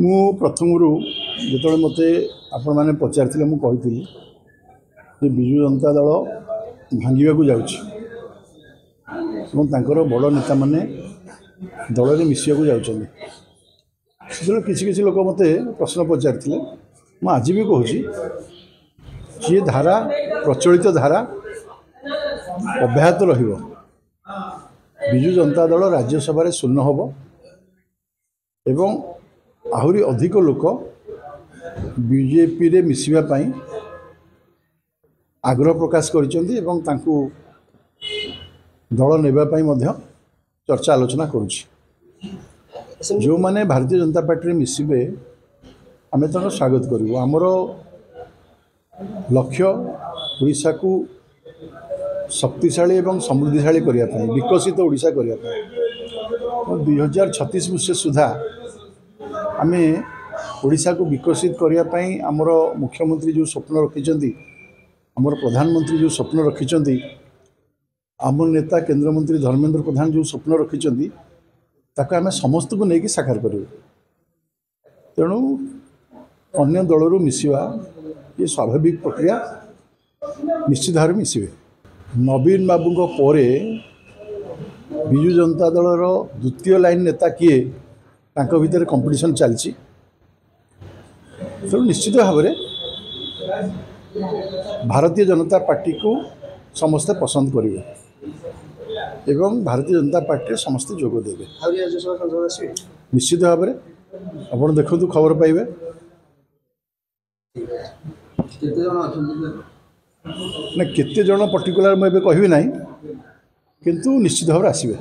मु प्रथम जो मत आपण मैंने पचारि मुझी विजु जनता दल भांगा जाकर बड़ नेता मैंने दल में मिसा जाऊँच किसी किसी लोग मत प्रश्न पचारि मुझे भी कहूँ जी धारा प्रचलित धारा अब्याहत विजु जनता दल राज्यसभा शून्य हम एवं आहरी अधिक लोक बीजेपी रे मिसवाई आग्रह प्रकाश कर दल नेबाई चर्चा आलोचना करुच्ची जो माने भारतीय जनता पार्टी मिसबे आम स्वागत करूँ। आमर लक्ष्य ओडिशा को शक्तिशाली एवं समृद्धिशाली करने विकसित ओडिशा करने 2036 मसीह सुधा आम ओडिशा को विकसित करने आमर मुख्यमंत्री जो स्वप्न रखिंट आमर प्रधानमंत्री जो स्वप्न रखिंट आम नेता केंद्र मंत्री धर्मेंद्र प्रधान जो स्वप्न रखिंट आम समस्त को लेकिन साकार करूँ। तेणु अन्य दलरू मिसवा ये स्वाभाविक प्रक्रिया निश्चित भाव मिसबे। नवीन बाबू पर विजु जनता दलर द्वितीय लाइन नेता किए भितर कंपटीशन चलती तेणु निश्चित भाव में भारतीय जनता पार्टी को समस्ते पसंद करेंगे एवं भारतीय जनता पार्टी समस्ते जोग देवे निश्चित भाव में आप देखु खबर पाइबे ना केते जन पर्टिकुलर मुझे कहबी ना किंतु निश्चित भाव आसबे।